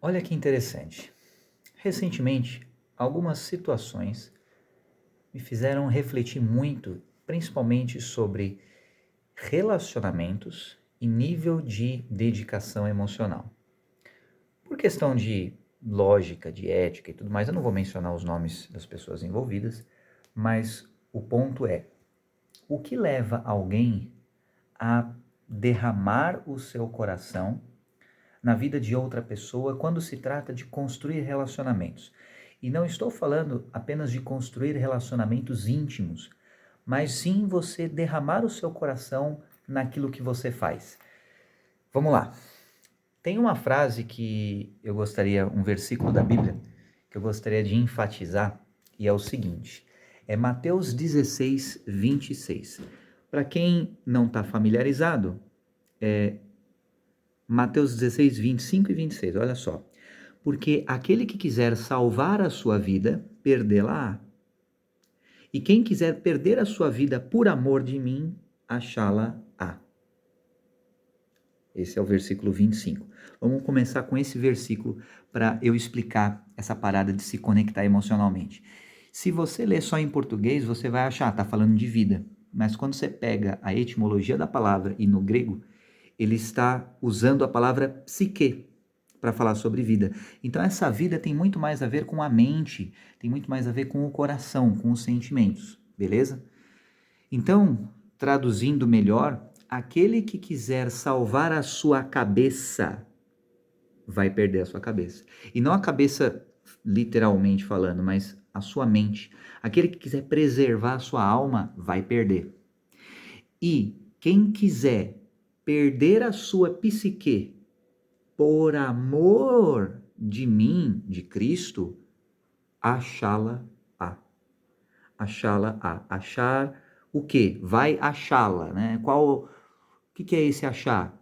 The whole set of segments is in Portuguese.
Olha que interessante. Recentemente, algumas situações me fizeram refletir muito, principalmente sobre relacionamentos e nível de dedicação emocional. Por questão de lógica, de ética e tudo mais, eu não vou mencionar os nomes das pessoas envolvidas, mas o ponto é: o que leva alguém a derramar o seu coração na vida de outra pessoa quando se trata de construir relacionamentos? E não estou falando apenas de construir relacionamentos íntimos, mas sim você derramar o seu coração naquilo que você faz. Vamos lá. Tem uma frase que eu gostaria, um versículo da Bíblia, que eu gostaria de enfatizar, e é o seguinte: é Mateus 16, 26. Para quem não está familiarizado, é Mateus 16, 25 e 26, olha só. Porque aquele que quiser salvar a sua vida, perdê-la-á. E quem quiser perder a sua vida por amor de mim, achá-la-á. Esse é o versículo 25. Vamos começar com esse versículo para eu explicar essa parada de se conectar emocionalmente. Se você ler só em português, você vai achar, tá falando de vida. Mas quando você pega a etimologia da palavra e no grego, ele está usando a palavra psique para falar sobre vida. Então essa vida tem muito mais a ver com a mente, tem muito mais a ver com o coração, com os sentimentos, beleza? Então, traduzindo melhor, aquele que quiser salvar a sua cabeça vai perder a sua cabeça. E não a cabeça literalmente falando, mas a sua mente. Aquele que quiser preservar a sua alma vai perder. E quem quiser perder a sua psique por amor de mim, de Cristo, achá-la-á. Achá-la-á. Achar o quê? Vai achá-la, né? O que é esse achar?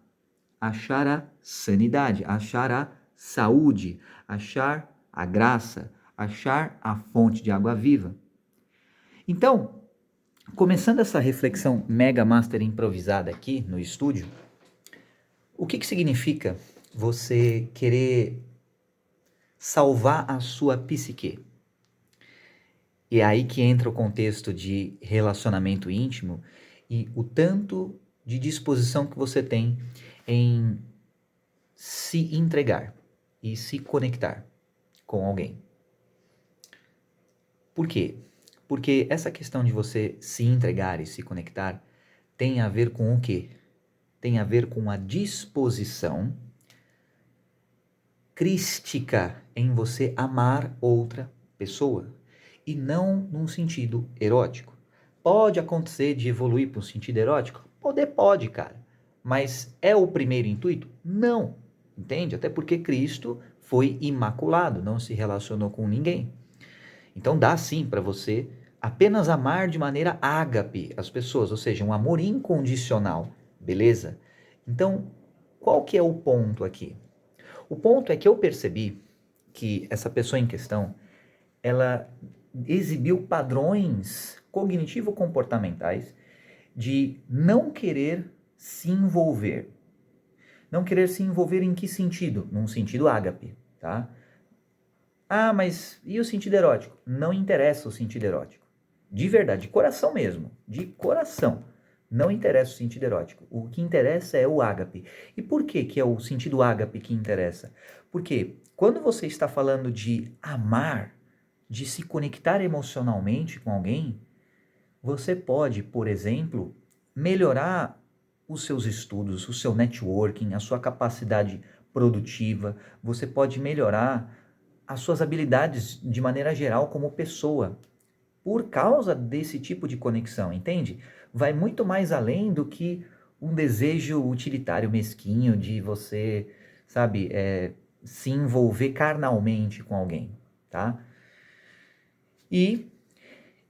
Achar a sanidade, achar a saúde, achar a graça, achar a fonte de água viva. Então, começando essa reflexão mega master improvisada aqui no estúdio, o que significa você querer salvar a sua psique? E é aí que entra o contexto de relacionamento íntimo e o tanto de disposição que você tem em se entregar e se conectar com alguém. Por quê? Porque essa questão de você se entregar e se conectar tem a ver com o quê? Tem a ver com a disposição crística em você amar outra pessoa e não num sentido erótico. Pode acontecer de evoluir para um sentido erótico? Pode, cara. Mas é o primeiro intuito? Não. Entende? Até porque Cristo foi imaculado, não se relacionou com ninguém. Então dá sim para você apenas amar de maneira ágape as pessoas, ou seja, um amor incondicional, beleza? Então, qual que é o ponto aqui? O ponto é que eu percebi que essa pessoa em questão, ela exibiu padrões cognitivo-comportamentais de não querer se envolver. Não querer se envolver em que sentido? Num sentido ágape, tá? Ah, mas e o sentido erótico? Não interessa o sentido erótico. De verdade, de coração mesmo, de coração. Não interessa o sentido erótico. O que interessa é o ágape. E por que que é o sentido ágape que interessa? Porque quando você está falando de amar, de se conectar emocionalmente com alguém, você pode, por exemplo, melhorar os seus estudos, o seu networking, a sua capacidade produtiva, você pode melhorar as suas habilidades de maneira geral como pessoa, por causa desse tipo de conexão, entende? Vai muito mais além do que um desejo utilitário mesquinho de você, sabe, se envolver carnalmente com alguém, tá? E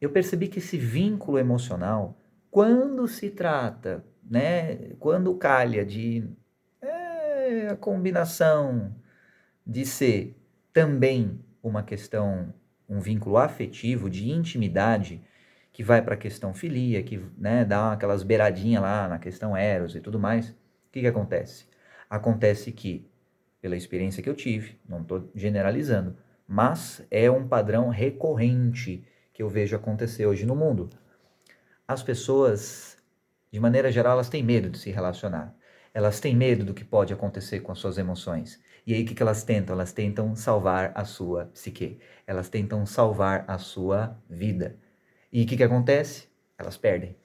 eu percebi que esse vínculo emocional, quando se trata, né, quando calha de a combinação de ser também uma questão, um vínculo afetivo, de intimidade, que vai para a questão filia, que, né, dá aquelas beiradinhas lá na questão eros e tudo mais, o que acontece? Acontece que pela experiência que eu tive, não estou generalizando, mas é um padrão recorrente que eu vejo acontecer hoje no mundo. As pessoas, de maneira geral, elas têm medo de se relacionar. Elas têm medo do que pode acontecer com as suas emoções. E aí o que elas tentam? Elas tentam salvar a sua psique. Elas tentam salvar a sua vida. E o que acontece? Elas perdem.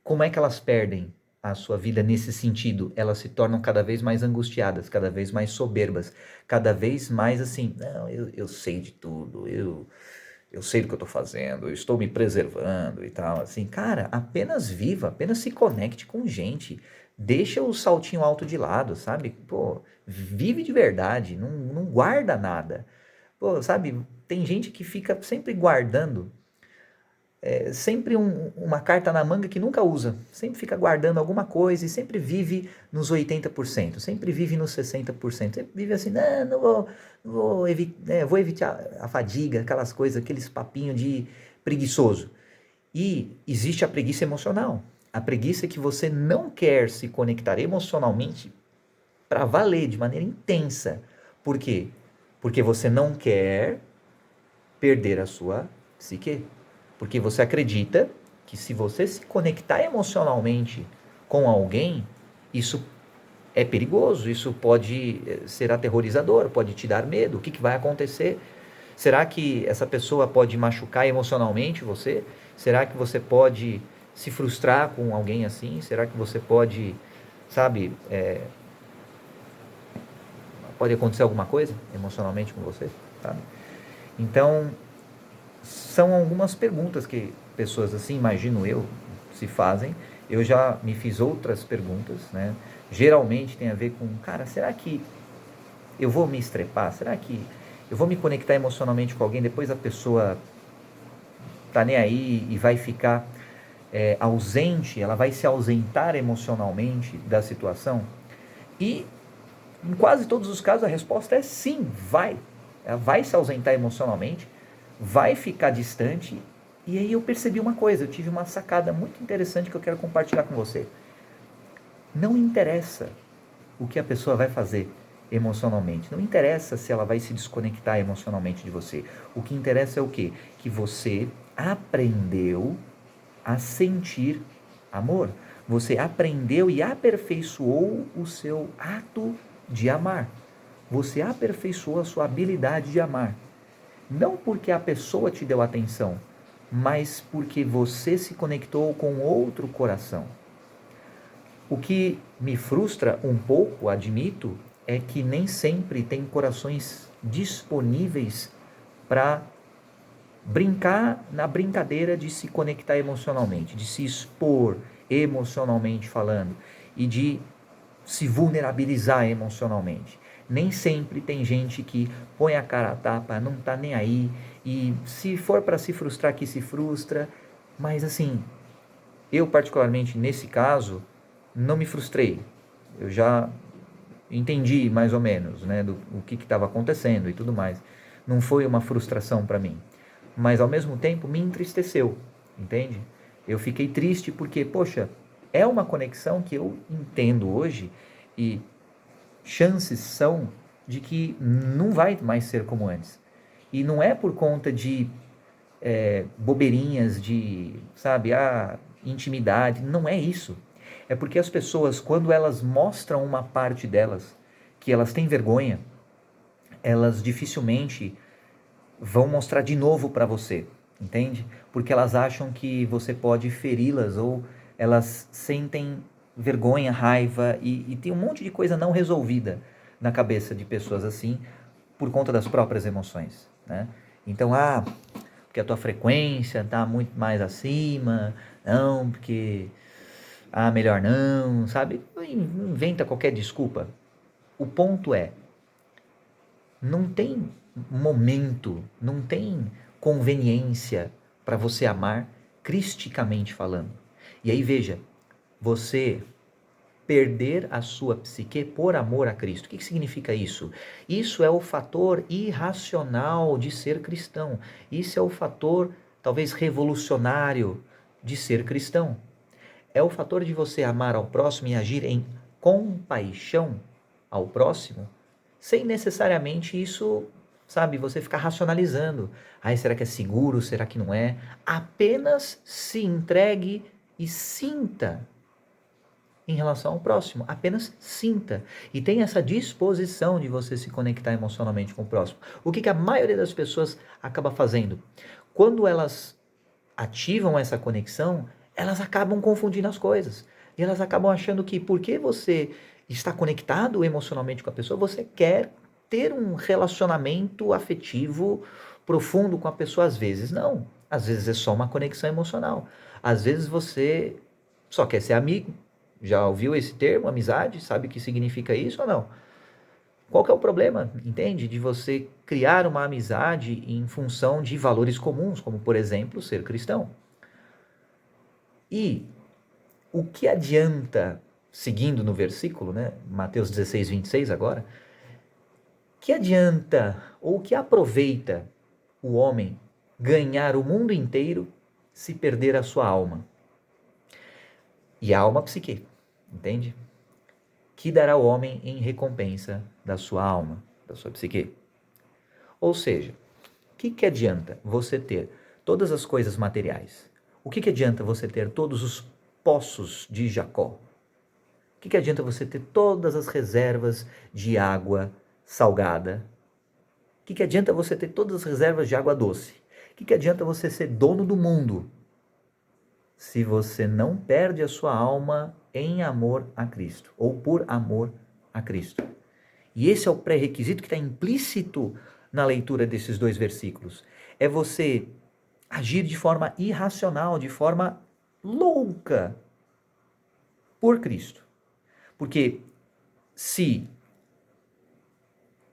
Como é que elas perdem a sua vida nesse sentido? Elas se tornam cada vez mais angustiadas, cada vez mais soberbas, cada vez mais assim, não, eu sei de tudo, eu sei do que eu tô fazendo, eu estou me preservando e tal, assim. Cara, apenas viva, apenas se conecte com gente. Deixa o saltinho alto de lado, sabe? Pô, vive de verdade, não guarda nada. Pô, sabe? Tem gente que fica sempre guardando sempre uma carta na manga que nunca usa, sempre fica guardando alguma coisa e sempre vive nos 80%, sempre vive nos 60%, sempre vive assim, vou evitar a fadiga, aquelas coisas, aqueles papinhos de preguiçoso. E existe a preguiça emocional, a preguiça que você não quer se conectar emocionalmente para valer, de maneira intensa. Por quê? Porque você não quer perder a sua psique. Porque você acredita que se você se conectar emocionalmente com alguém, isso é perigoso, isso pode ser aterrorizador, pode te dar medo. O que vai acontecer? Será que essa pessoa pode machucar emocionalmente você? Será que você pode se frustrar com alguém assim? Será que você pode, sabe, pode acontecer alguma coisa emocionalmente com você? Sabe? Então, são algumas perguntas que pessoas assim, imagino eu, se fazem. Eu já me fiz outras perguntas, né? Geralmente tem a ver com, cara, será que eu vou me estrepar? Será que eu vou me conectar emocionalmente com alguém, depois a pessoa tá nem aí e vai ficar ausente, ela vai se ausentar emocionalmente da situação? E em quase todos os casos a resposta é sim, vai. Ela vai se ausentar emocionalmente, vai ficar distante. E aí eu percebi uma coisa, eu tive uma sacada muito interessante que eu quero compartilhar com você. Não interessa o que a pessoa vai fazer emocionalmente, não interessa se ela vai se desconectar emocionalmente de você. O que interessa é o quê? Que você aprendeu a sentir amor. Você aprendeu e aperfeiçoou o seu ato de amar. Você aperfeiçoou a sua habilidade de amar. Não porque a pessoa te deu atenção, mas porque você se conectou com outro coração. O que me frustra um pouco, admito, é que nem sempre tem corações disponíveis para brincar na brincadeira de se conectar emocionalmente, de se expor emocionalmente falando e de se vulnerabilizar emocionalmente. Nem sempre tem gente que põe a cara a tapa, não tá nem aí, e se for para se frustrar, que se frustra. Mas assim, eu particularmente nesse caso não me frustrei. Eu já entendi mais ou menos, né, do o que estava acontecendo e tudo mais. Não foi uma frustração para mim, mas ao mesmo tempo me entristeceu, entende? Eu fiquei triste porque, poxa, é uma conexão que eu entendo hoje e chances são de que não vai mais ser como antes. E não é por conta de bobeirinhas, de, sabe, intimidade, não é isso. É porque as pessoas, quando elas mostram uma parte delas que elas têm vergonha, elas dificilmente vão mostrar de novo para você, entende? Porque elas acham que você pode feri-las ou elas sentem vergonha, raiva e tem um monte de coisa não resolvida na cabeça de pessoas assim por conta das próprias emoções, né? Então, porque a tua frequência tá muito mais acima, não, porque melhor não, sabe? Inventa qualquer desculpa. O ponto é, não tem momento, não tem conveniência para você amar cristicamente falando. E aí veja, você perder a sua psique por amor a Cristo. O que significa isso? Isso é o fator irracional de ser cristão. Isso é o fator talvez revolucionário de ser cristão. É o fator de você amar ao próximo e agir em compaixão ao próximo sem necessariamente isso, sabe, você ficar racionalizando. Ai, será que é seguro? Será que não é? Apenas se entregue e sinta em relação ao próximo. Apenas sinta. E tenha essa disposição de você se conectar emocionalmente com o próximo. O que a maioria das pessoas acaba fazendo? Quando elas ativam essa conexão, elas acabam confundindo as coisas. E elas acabam achando que porque você está conectado emocionalmente com a pessoa, você quer ter um relacionamento afetivo profundo com a pessoa. Às vezes não. Às vezes é só uma conexão emocional. Às vezes você só quer ser amigo. Já ouviu esse termo, amizade? Sabe o que significa isso ou não? Qual que é o problema, entende? De você criar uma amizade em função de valores comuns, como por exemplo, ser cristão. E o que adianta, seguindo no versículo, né, Mateus 16, 26 agora, que adianta ou que aproveita o homem ganhar o mundo inteiro se perder a sua alma? E a alma psique, entende? Que dará o homem em recompensa da sua alma, da sua psique? Ou seja, o que adianta você ter todas as coisas materiais? O que adianta você ter todos os poços de Jacó? O que adianta você ter todas as reservas de água salgada? O que adianta você ter todas as reservas de água doce? O que adianta você ser dono do mundo se você não perde a sua alma em amor a Cristo ou por amor a Cristo? E esse é o pré-requisito que está implícito na leitura desses dois versículos. É você agir de forma irracional, de forma louca por Cristo. Porque se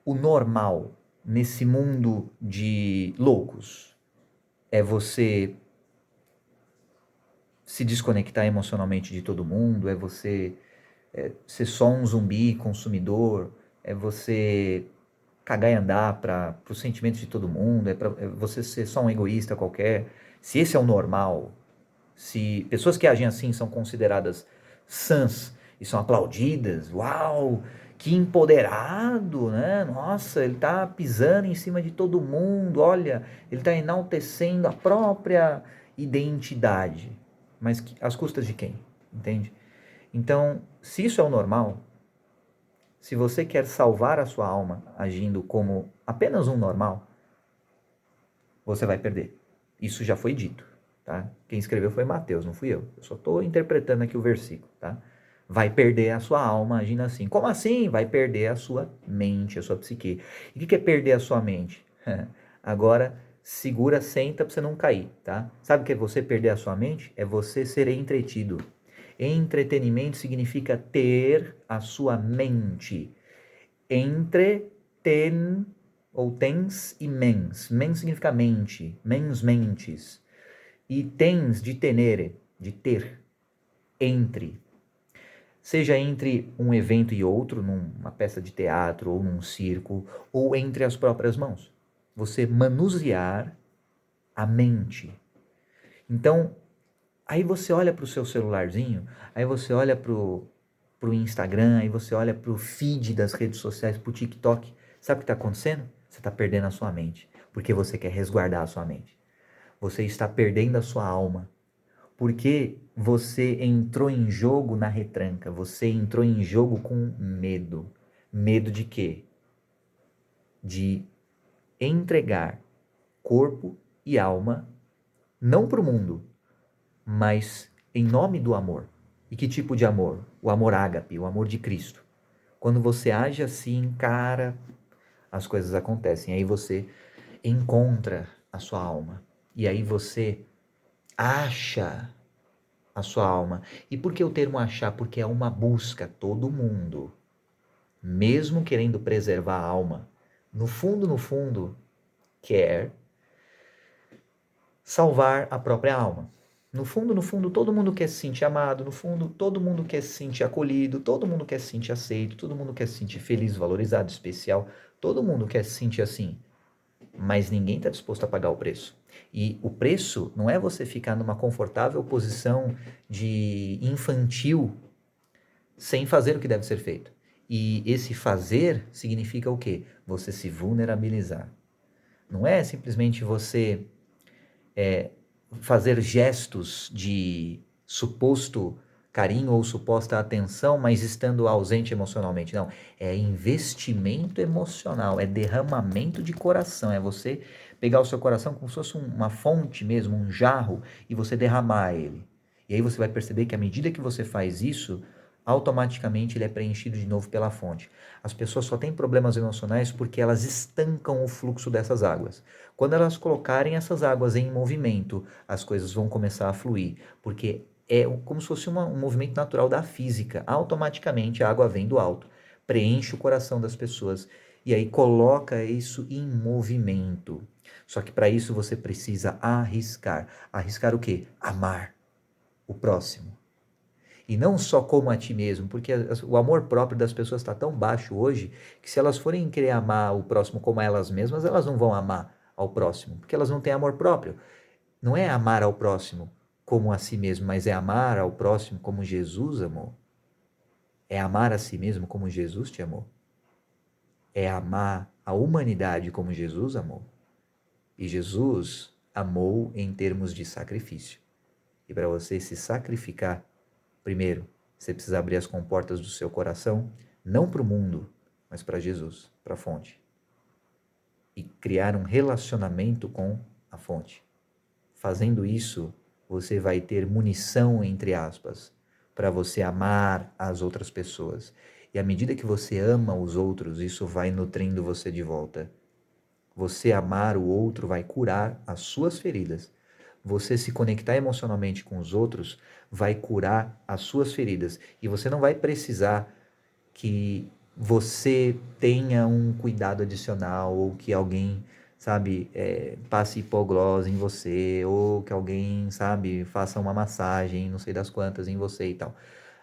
o normal nesse mundo de loucos é você se desconectar emocionalmente de todo mundo, é você ser só um zumbi consumidor, é você cagar e andar para os sentimentos de todo mundo, é você ser só um egoísta qualquer. Se esse é o normal, se pessoas que agem assim são consideradas sãs e são aplaudidas, uau, que empoderado, né? Nossa, ele está pisando em cima de todo mundo, olha, ele está enaltecendo a própria identidade. Mas às custas de quem? Entende? Então, se isso é o normal, se você quer salvar a sua alma agindo como apenas um normal, você vai perder. Isso já foi dito, tá? Quem escreveu foi Mateus, não fui eu. Eu só estou interpretando aqui o versículo, tá? Vai perder a sua alma agindo assim. Como assim? Vai perder a sua mente, a sua psique. E o que é perder a sua mente? Agora, segura, senta para você não cair, tá? Sabe o que é você perder a sua mente? É você ser entretido. Entretenimento significa ter a sua mente. Entreten ou tens e mens. Mens significa mente, mens mentes. E tens de tenere, de ter, entre. Seja entre um evento e outro, numa peça de teatro ou num circo, ou entre as próprias mãos. Você manusear a mente. Então, aí você olha para o seu celularzinho, aí você olha para o Instagram, aí você olha para o feed das redes sociais, para o TikTok. Sabe o que está acontecendo? Você está perdendo a sua mente, porque você quer resguardar a sua mente. Você está perdendo a sua alma, porque você entrou em jogo na retranca, você entrou em jogo com medo. Medo de quê? De entregar corpo e alma, não para o mundo, mas em nome do amor. E que tipo de amor? O amor ágape, o amor de Cristo. Quando você age assim, cara, as coisas acontecem. Aí você encontra a sua alma. E aí você acha a sua alma. E por que o termo achar? Porque é uma busca. Todo mundo, mesmo querendo preservar a alma, no fundo, quer salvar a própria alma. No fundo, todo mundo quer se sentir amado, no fundo, todo mundo quer se sentir acolhido, todo mundo quer se sentir aceito, todo mundo quer se sentir feliz, valorizado, especial, todo mundo quer se sentir assim, mas ninguém está disposto a pagar o preço. E o preço não é você ficar numa confortável posição de infantil sem fazer o que deve ser feito. E esse fazer significa o quê? Você se vulnerabilizar. Não é simplesmente você fazer gestos de suposto carinho ou suposta atenção, mas estando ausente emocionalmente. Não, é investimento emocional, é derramamento de coração, é você pegar o seu coração como se fosse uma fonte mesmo, um jarro, e você derramar ele. E aí você vai perceber que à medida que você faz isso, automaticamente ele é preenchido de novo pela fonte. As pessoas só têm problemas emocionais porque elas estancam o fluxo dessas águas. Quando elas colocarem essas águas em movimento, as coisas vão começar a fluir, porque é como se fosse um movimento natural da física. Automaticamente a água vem do alto, preenche o coração das pessoas e aí coloca isso em movimento. Só que para isso você precisa arriscar. Arriscar o quê? Amar o próximo. E não só como a ti mesmo, porque o amor próprio das pessoas está tão baixo hoje que se elas forem querer amar o próximo como elas mesmas, elas não vão amar ao próximo, porque elas não têm amor próprio. Não é amar ao próximo como a si mesmo, mas é amar ao próximo como Jesus amou. É amar a si mesmo como Jesus te amou. É amar a humanidade como Jesus amou. E Jesus amou em termos de sacrifício. E para você se sacrificar, primeiro, você precisa abrir as comportas do seu coração, não para o mundo, mas para Jesus, para a fonte. E criar um relacionamento com a fonte. Fazendo isso, você vai ter munição, entre aspas, para você amar as outras pessoas. E à medida que você ama os outros, isso vai nutrindo você de volta. Você amar o outro vai curar as suas feridas. Você se conectar emocionalmente com os outros vai curar as suas feridas. E você não vai precisar que você tenha um cuidado adicional ou que alguém, sabe, passe hipoglose em você ou que alguém, sabe, faça uma massagem, não sei das quantas, em você e tal.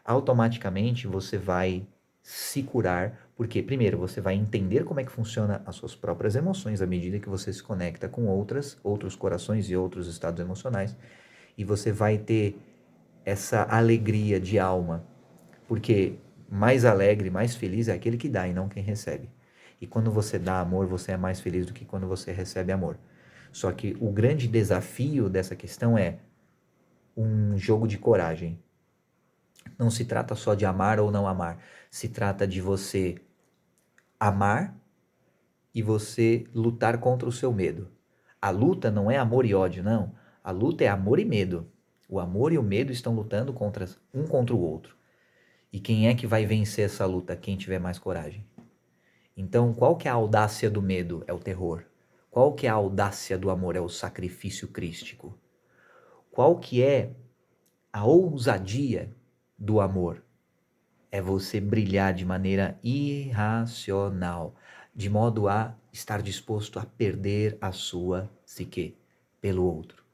Automaticamente você vai se curar, porque primeiro você vai entender como é que funciona as suas próprias emoções à medida que você se conecta com outros corações e outros estados emocionais, e você vai ter essa alegria de alma, porque mais alegre, mais feliz é aquele que dá e não quem recebe. E quando você dá amor, você é mais feliz do que quando você recebe amor. Só que o grande desafio dessa questão é um jogo de coragem. Não se trata só de amar ou não amar, se trata de você amar e você lutar contra o seu medo. A luta não é amor e ódio, não. A luta é amor e medo. O amor e o medo estão lutando um contra o outro. E quem é que vai vencer essa luta? Quem tiver mais coragem. Então, qual que é a audácia do medo? É o terror. Qual que é a audácia do amor? É o sacrifício crístico. Qual que é a ousadia do amor? É você brilhar de maneira irracional, de modo a estar disposto a perder a sua psique pelo outro.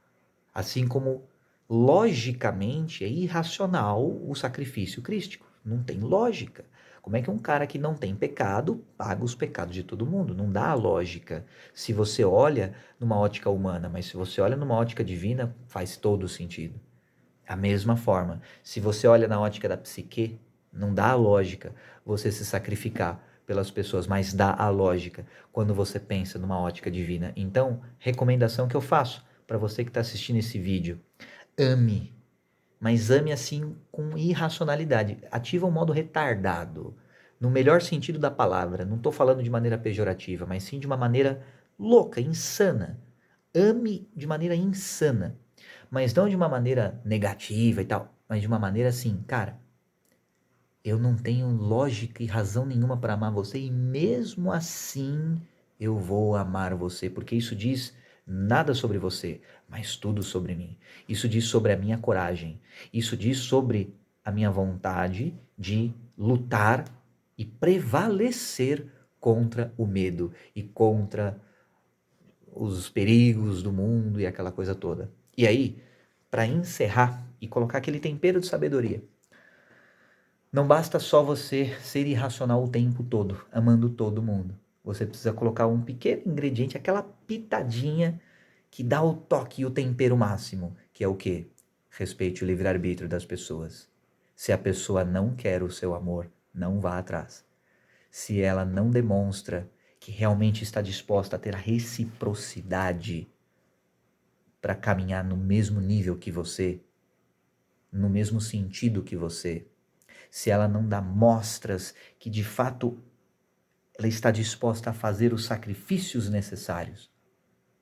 Assim como, logicamente, é irracional o sacrifício crístico. Não tem lógica. Como é que um cara que não tem pecado paga os pecados de todo mundo? Não dá lógica. Se você olha numa ótica humana, mas se você olha numa ótica divina, faz todo sentido. A mesma forma, se você olha na ótica da psique, não dá a lógica você se sacrificar pelas pessoas, mas dá a lógica quando você pensa numa ótica divina. Então, recomendação que eu faço para você que está assistindo esse vídeo: ame, mas ame assim com irracionalidade. Ativa o modo retardado, no melhor sentido da palavra. Não estou falando de maneira pejorativa, mas sim de uma maneira louca, insana. Ame de maneira insana, mas não de uma maneira negativa e tal, mas de uma maneira assim, cara, eu não tenho lógica e razão nenhuma para amar você e mesmo assim eu vou amar você, porque isso diz nada sobre você, mas tudo sobre mim. Isso diz sobre a minha coragem, isso diz sobre a minha vontade de lutar e prevalecer contra o medo e contra os perigos do mundo e aquela coisa toda. E aí, para encerrar e colocar aquele tempero de sabedoria, não basta só você ser irracional o tempo todo, amando todo mundo. Você precisa colocar um pequeno ingrediente, aquela pitadinha que dá o toque e o tempero máximo, que é o quê? Respeite o livre-arbítrio das pessoas. Se a pessoa não quer o seu amor, não vá atrás. se ela não demonstra que realmente está disposta a ter a reciprocidade para caminhar no mesmo nível que você, no mesmo sentido que você, se ela não dá mostras que de fato ela está disposta a fazer os sacrifícios necessários,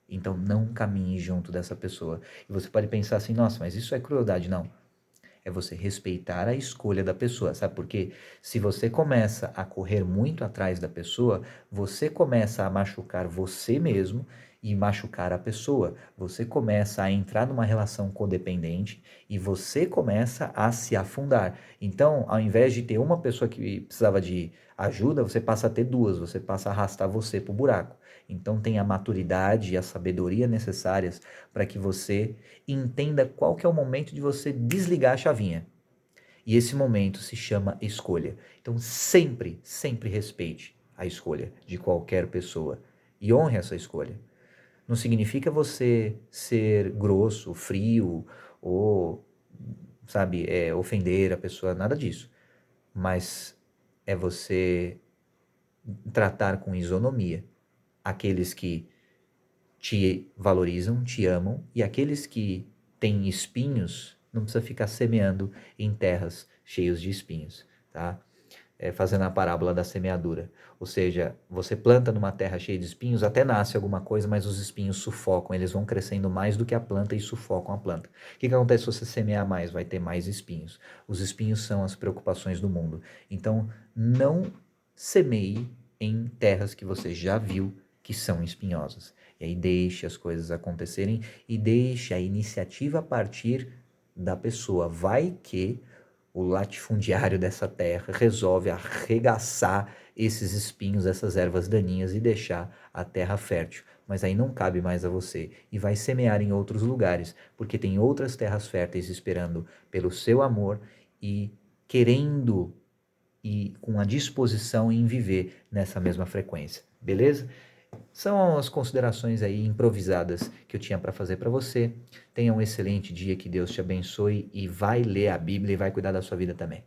então não caminhe junto dessa pessoa. E você pode pensar assim, nossa, mas isso é crueldade. Não. É você respeitar a escolha da pessoa, sabe por quê? Se você começa a correr muito atrás da pessoa, você começa a machucar você mesmo e machucar a pessoa. Você começa a entrar numa relação codependente e você começa a se afundar. Então, ao invés de ter uma pessoa que precisava de ajuda, você passa a ter duas, você passa a arrastar você para o buraco. Então, tenha a maturidade e a sabedoria necessárias para que você entenda qual que é o momento de você desligar a chavinha. E esse momento se chama escolha. Então sempre, sempre respeite a escolha de qualquer pessoa e honre essa escolha. Não significa você ser grosso, frio ou, sabe, ofender a pessoa, nada disso. Mas é você tratar com isonomia aqueles que te valorizam, te amam, e aqueles que têm espinhos, não precisa ficar semeando em terras cheias de espinhos, tá? Fazendo a parábola da semeadura. Ou seja, você planta numa terra cheia de espinhos, até nasce alguma coisa, mas os espinhos sufocam, eles vão crescendo mais do que a planta e sufocam a planta. O que acontece se você semear mais? Vai ter mais espinhos. Os espinhos são as preocupações do mundo. Então, não semeie em terras que você já viu que são espinhosas. E aí deixe as coisas acontecerem e deixe a iniciativa partir da pessoa. Vai que o latifundiário dessa terra resolve arregaçar esses espinhos, essas ervas daninhas e deixar a terra fértil. Mas aí não cabe mais a você e vai semear em outros lugares, porque tem outras terras férteis esperando pelo seu amor e querendo e com a disposição em viver nessa mesma frequência. Beleza? São as considerações aí improvisadas que eu tinha para fazer para você. Tenha um excelente dia, que Deus te abençoe e vai ler a Bíblia e vai cuidar da sua vida também.